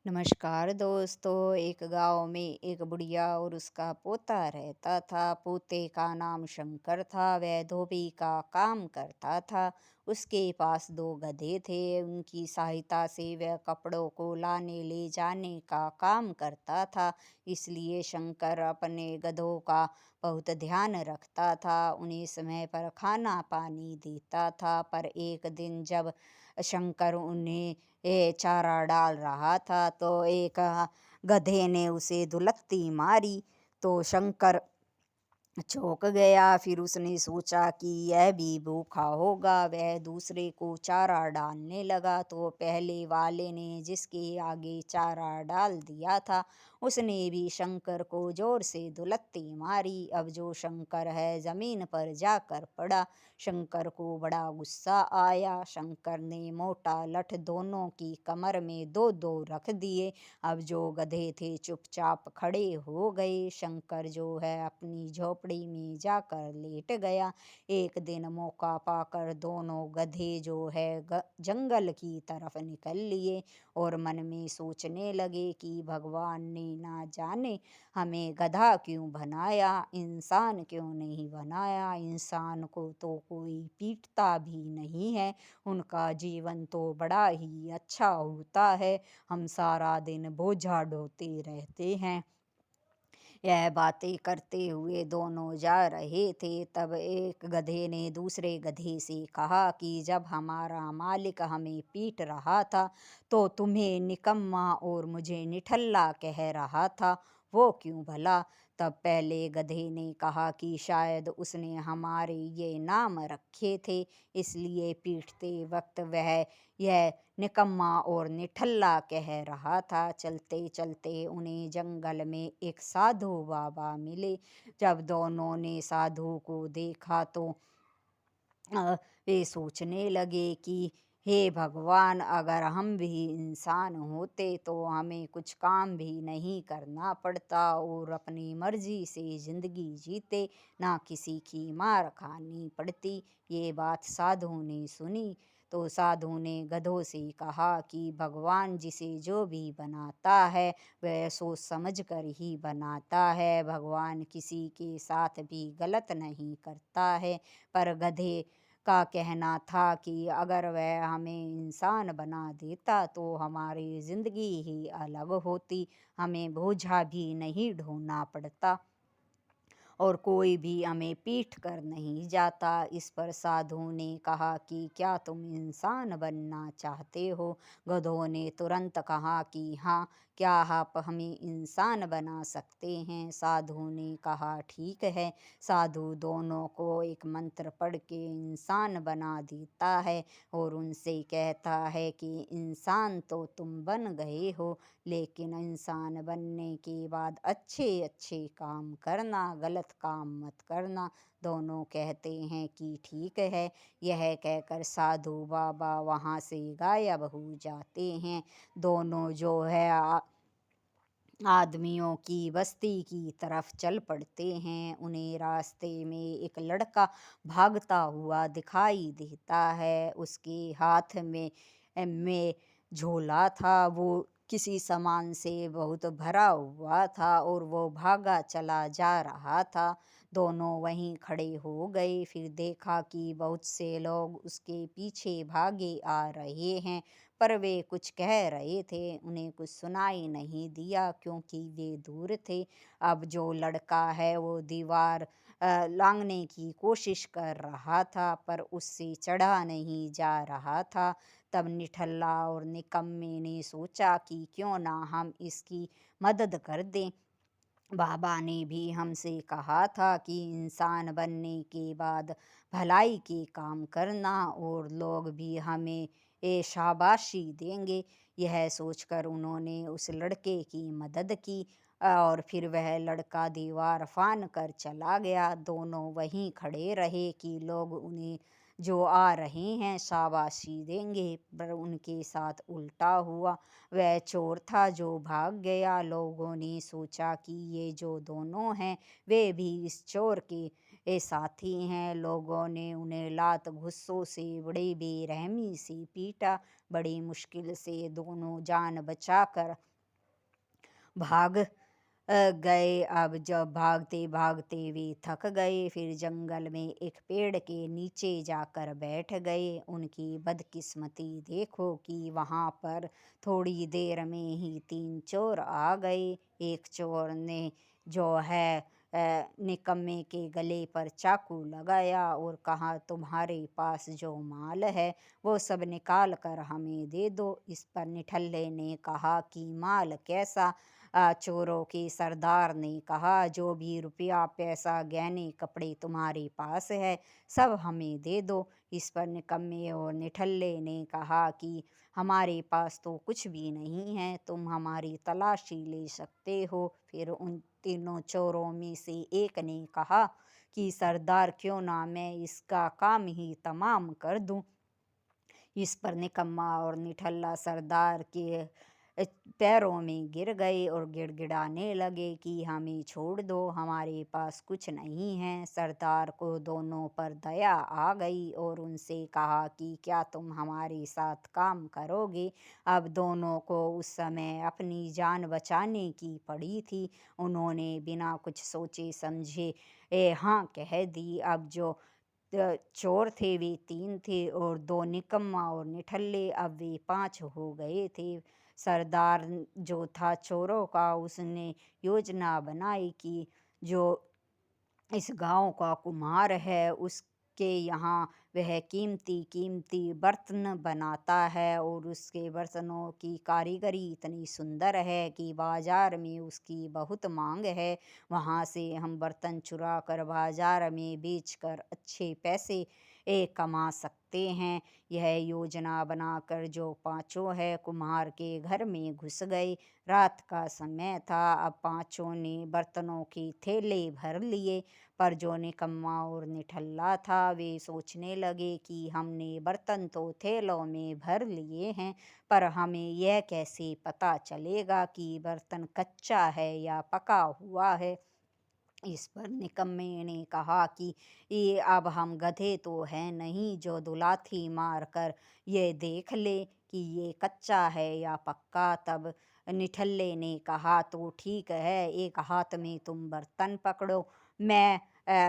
नमस्कार दोस्तों। एक गांव में एक बुढ़िया और उसका पोता रहता था। पोते का नाम शंकर था। वह धोबी का काम करता था। उसके पास दो गधे थे। उनकी सहायता से वह कपड़ों को लाने ले जाने का काम करता था। इसलिए शंकर अपने गधों का बहुत ध्यान रखता था। उन्हें समय पर खाना पानी देता था। पर एक दिन जब शंकर उन्हें चारा डाल रहा था तो एक गधे ने उसे दुलत्ती मारी। तो शंकर चौंक गया। फिर उसने सोचा कि यह भी भूखा होगा। वह दूसरे को चारा डालने लगा तो पहले वाले ने जिसके आगे चारा डाल दिया था उसने भी शंकर को जोर से दुलत्ती मारी। अब जो शंकर है जमीन पर जाकर पड़ा। शंकर को बड़ा गुस्सा आया। शंकर ने मोटा लठ दोनों की कमर में दो दो रख दिए। अब जो गधे थे चुपचाप खड़े हो गए। शंकर जो है अपनी झोपड़ी में जाकर लेट गया। एक दिन मौका पाकर दोनों गधे जो है जंगल की तरफ निकल लिए और मन में सोचने लगे कि भगवान ने ना जाने हमें गधा क्यों बनाया, इंसान क्यों नहीं बनाया। इंसान को तो कोई पीटता भी नहीं है। उनका जीवन तो बड़ा ही अच्छा होता है। हम सारा दिन बोझा ढोते रहते हैं। यह बातें करते हुए दोनों जा रहे थे। तब एक गधे ने दूसरे गधे से कहा कि जब हमारा मालिक हमें पीट रहा था तो तुम्हें निकम्मा और मुझे निठल्ला कह रहा था, वो क्यों भला। तब पहले गधे ने कहा कि शायद उसने हमारे ये नाम रखे थे इसलिए पीटते वक्त वह यह निकम्मा और निठल्ला कह रहा था। चलते चलते उन्हें जंगल में एक साधु बाबा मिले। जब दोनों ने साधु को देखा तो वे सोचने लगे कि हे भगवान, अगर हम भी इंसान होते तो हमें कुछ काम भी नहीं करना पड़ता और अपनी मर्जी से जिंदगी जीते, ना किसी की मार खानी पड़ती। ये बात साधु ने सुनी तो साधु ने गधों से कहा कि भगवान जिसे जो भी बनाता है वह सोच समझ कर ही बनाता है। भगवान किसी के साथ भी गलत नहीं करता है। पर गधे का कहना था कि अगर वह हमें इंसान बना देता तो हमारी जिंदगी ही अलग होती। हमें बोझा भी नहीं ढोना पड़ता और कोई भी हमें पीट कर नहीं जाता। इस पर साधु ने कहा कि क्या तुम इंसान बनना चाहते हो। गधों ने तुरंत कहा कि हाँ, क्या आप हमें इंसान बना सकते हैं। साधु ने कहा ठीक है। साधु दोनों को एक मंत्र पढ़ के इंसान बना देता है और उनसे कहता है कि इंसान तो तुम बन गए हो, लेकिन इंसान बनने के बाद अच्छे अच्छे काम करना, गलत काम मत करना। दोनों कहते हैं कि ठीक है। यह कहकर साधु बाबा वहाँ से गायब हो जाते हैं। दोनों जो है आदमियों की बस्ती की तरफ चल पड़ते हैं। उन्हें रास्ते में एक लड़का भागता हुआ दिखाई देता है। उसके हाथ में झोला था। वो किसी सामान से बहुत भरा हुआ था और वो भागा चला जा रहा था। दोनों वहीं खड़े हो गए। फिर देखा कि बहुत से लोग उसके पीछे भागे आ रहे हैं पर वे कुछ कह रहे थे। उन्हें कुछ सुनाई नहीं दिया क्योंकि वे दूर थे। अब जो लड़का है वो दीवार लांघने की कोशिश कर रहा था पर उससे चढ़ा नहीं जा रहा था। तब निठल्ला और निकम्मे ने सोचा कि क्यों ना हम इसकी मदद कर दें। बाबा ने भी हमसे कहा था कि इंसान बनने के बाद भलाई के काम करना और लोग भी हमें शाबाशी देंगे। यह सोचकर उन्होंने उस लड़के की मदद की और फिर वह लड़का दीवार फान कर चला गया। दोनों वहीं खड़े रहे कि लोग उन्हें जो आ रहे हैं शाबाशी देंगे, पर उनके साथ उल्टा हुआ। वह चोर था जो भाग गया। लोगों ने सोचा कि ये जो दोनों हैं वे भी इस चोर के साथी हैं। लोगों ने उन्हें लात घुस्सों से बड़ी बेरहमी से पीटा। बड़ी मुश्किल से दोनों जान बचाकर भाग गए। अब जब भागते भागते वे थक गए, फिर जंगल में एक पेड़ के नीचे जाकर बैठ गए। उनकी बदकिस्मती देखो कि वहां पर थोड़ी देर में ही तीन चोर आ गए। एक चोर ने जो है निकम्मे के गले पर चाकू लगाया और कहा, तुम्हारे पास जो माल है वो सब निकाल कर हमें दे दो। इस पर निठल्ले ने कहा कि माल कैसा? चोरों के सरदार ने कहा, जो भी रुपया पैसा गहने कपड़े तुम्हारे पास है सब हमें दे दो। इस पर निकम्मे और निठल्ले ने कहा कि हमारे पास तो कुछ भी नहीं है, तुम हमारी तलाशी ले सकते हो। फिर उन तीनों चोरों में से एक ने कहा कि सरदार, क्यों ना मैं इसका काम ही तमाम कर दूं। इस पर निकम्मा और निठल्ला सरदार के पैरों में गिर गए और गिड़गिड़ाने लगे कि हमें छोड़ दो, हमारे पास कुछ नहीं है। सरदार को दोनों पर दया आ गई और उनसे कहा कि क्या तुम हमारे साथ काम करोगे? अब दोनों को उस समय अपनी जान बचाने की पड़ी थी। उन्होंने बिना कुछ सोचे समझे हाँ कह दी। अब जो चोर थे वे तीन थे और दो निकम्मा और निठल्ले, अब वे पांच हो गए थे। सरदार जो था चोरों का, उसने योजना बनाई कि जो इस गांव का कुम्हार है उसके यहाँ वह कीमती कीमती बर्तन बनाता है और उसके बर्तनों की कारीगरी इतनी सुंदर है कि बाजार में उसकी बहुत मांग है। वहाँ से हम बर्तन चुरा कर बाजार में बेचकर अच्छे पैसे कमा सकते हैं। यह योजना बनाकर जो पांचों है कुम्हार के घर में घुस गए। रात का समय था। अब पांचों ने बर्तनों के थैले भर लिए, पर जो निकम्मा और निठल्ला था वे सोचने लगे कि हमने बर्तन तो थैलों में भर लिए हैं, पर हमें यह कैसे पता चलेगा कि बर्तन कच्चा है या पका हुआ है। इस पर निकम्मे ने कहा कि ये अब हम गधे तो हैं नहीं जो दुलाथी मार कर ये देख ले कि ये कच्चा है या पक्का। तब निठल्ले ने कहा, तो ठीक है, एक हाथ में तुम बर्तन पकड़ो, मैं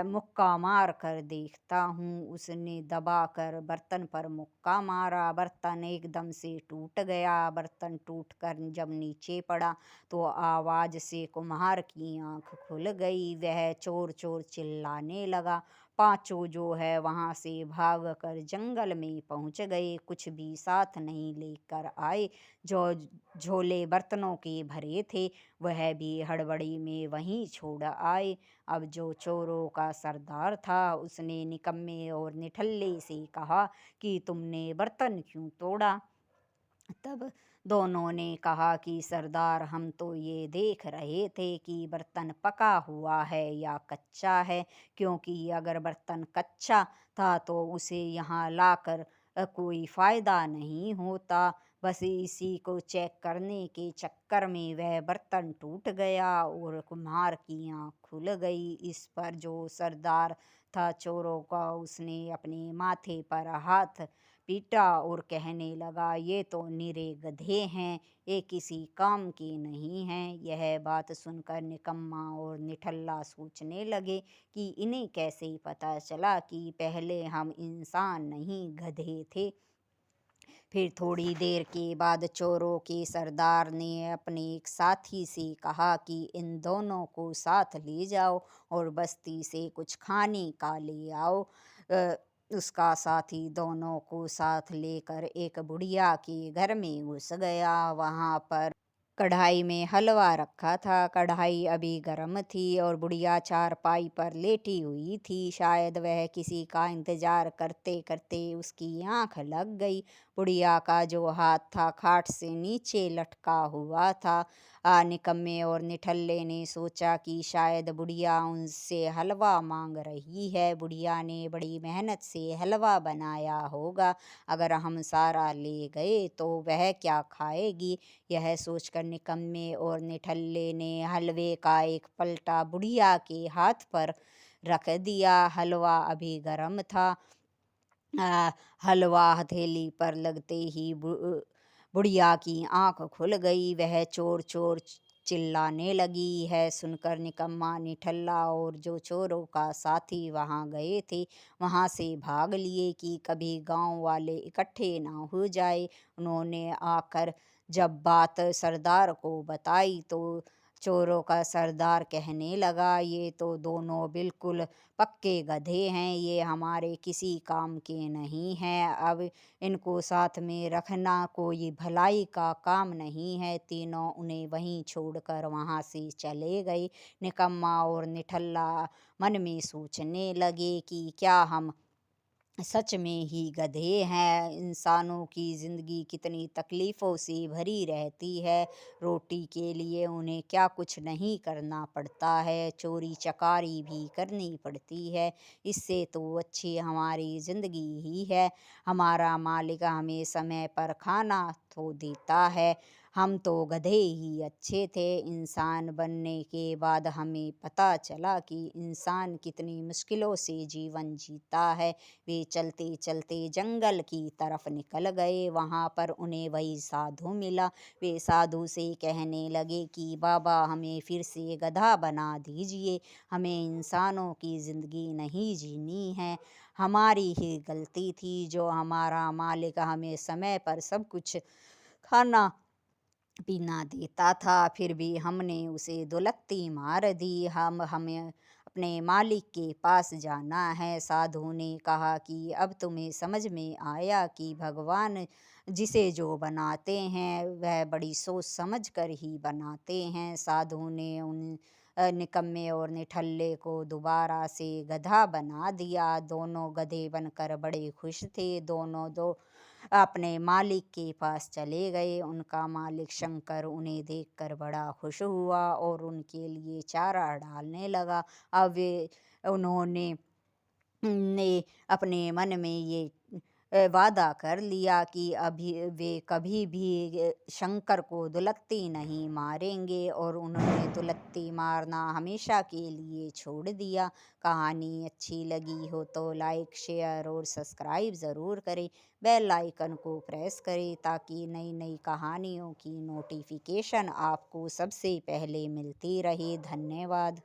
मुक्का मार कर देखता हूँ। उसने दबा कर बर्तन पर मुक्का मारा, बर्तन एकदम से टूट गया। बर्तन टूट कर जब नीचे पड़ा तो आवाज से कुम्हार की आंख खुल गई। वह चोर चोर चिल्लाने लगा। पांचों जो है वहां से भाग कर जंगल में पहुंच गए, कुछ भी साथ नहीं लेकर आए। जो झोले बर्तनों के भरे थे वह भी हड़बड़ी में वहीं छोड़ आए। अब जो चोरों का सरदार था उसने निकम्मे और निठल्ले से कहा कि तुमने बर्तन क्यों तोड़ा? तब दोनों ने कहा कि सरदार, हम तो ये देख रहे थे कि बर्तन पका हुआ है या कच्चा है, क्योंकि अगर बर्तन कच्चा था तो उसे यहाँ लाकर कोई फायदा नहीं होता। बस इसी को चेक करने के चक्कर में वह बर्तन टूट गया और कुम्हार की आँख खुल गई। इस पर जो सरदार था चोरों का, उसने अपने माथे पर हाथ पीटा और कहने लगा, ये तो निरे गधे हैं, ये किसी काम के नहीं हैं। यह बात सुनकर निकम्मा और निठल्ला सोचने लगे कि इन्हें कैसे पता चला कि पहले हम इंसान नहीं गधे थे। फिर थोड़ी देर के बाद चोरों के सरदार ने अपने एक साथी से कहा कि इन दोनों को साथ ले जाओ और बस्ती से कुछ खाने का ले आओ। अ, उसका साथी दोनों को साथ लेकर एक बुढ़िया के घर में घुस गया। वहां पर कढ़ाई में हलवा रखा था। कढ़ाई अभी गर्म थी और बुढ़िया चारपाई पर लेटी हुई थी। शायद वह किसी का इंतजार करते करते उसकी आंख लग गई। बुढ़िया का जो हाथ था खाट से नीचे लटका हुआ था। निकम्मे और निठल्ले ने सोचा कि शायद बुढ़िया उनसे हलवा मांग रही है। बुढ़िया ने बड़ी मेहनत से हलवा बनाया होगा, अगर हम सारा ले गए तो वह क्या खाएगी। यह सोचकर निकम्मे और निठल्ले ने हलवे का एक पलटा बुढ़िया के हाथ पर रख दिया। हलवा अभी गर्म था। हलवा हथेली पर लगते ही बुढ़िया की आंख खुल गई। वह चोर चोर चिल्लाने लगी है। सुनकर निकम्मा निठल्ला और जो चोरों का साथी वहाँ गए थे वहाँ से भाग लिए कि कभी गांव वाले इकट्ठे ना हो जाए। उन्होंने आकर जब बात सरदार को बताई तो चोरों का सरदार कहने लगा, ये तो दोनों बिल्कुल पक्के गधे हैं, ये हमारे किसी काम के नहीं हैं। अब इनको साथ में रखना कोई भलाई का काम नहीं है। तीनों उन्हें वहीं छोड़कर वहाँ से चले गए। निकम्मा और निठल्ला मन में सोचने लगे कि क्या हम सच में ही गधे हैं। इंसानों की ज़िंदगी कितनी तकलीफ़ों से भरी रहती है। रोटी के लिए उन्हें क्या कुछ नहीं करना पड़ता है, चोरी चकारी भी करनी पड़ती है। इससे तो अच्छी हमारी ज़िंदगी ही है। हमारा मालिक हमें समय पर खाना तो देता है। हम तो गधे ही अच्छे थे। इंसान बनने के बाद हमें पता चला कि इंसान कितनी मुश्किलों से जीवन जीता है। वे चलते चलते जंगल की तरफ निकल गए। वहाँ पर उन्हें वही साधु मिला। वे साधु से कहने लगे कि बाबा हमें फिर से गधा बना दीजिए, हमें इंसानों की ज़िंदगी नहीं जीनी है। हमारी ही गलती थी जो हमारा मालिक हमें समय पर सब कुछ खाना पीना देता था, फिर भी हमने उसे दुलत्ती मार दी। हम हमें अपने मालिक के पास जाना है। साधु ने कहा कि अब तुम्हें समझ में आया कि भगवान जिसे जो बनाते हैं वह बड़ी सोच समझ कर ही बनाते हैं। साधु ने उन निकम्मे और निठल्ले को दोबारा से गधा बना दिया। दोनों गधे बनकर बड़े खुश थे। दोनों दो अपने मालिक के पास चले गए। उनका मालिक शंकर उन्हें देखकर बड़ा खुश हुआ और उनके लिए चारा डालने लगा। अब वे उन्होंने ने अपने मन में ये वादा कर लिया कि अभी वे कभी भी शंकर को दुलत्ती नहीं मारेंगे और उन्होंने दुलत्ती मारना हमेशा के लिए छोड़ दिया। कहानी अच्छी लगी हो तो लाइक शेयर और सब्सक्राइब ज़रूर करें। बेल आइकन को प्रेस करें ताकि नई नई कहानियों की नोटिफिकेशन आपको सबसे पहले मिलती रहे। धन्यवाद।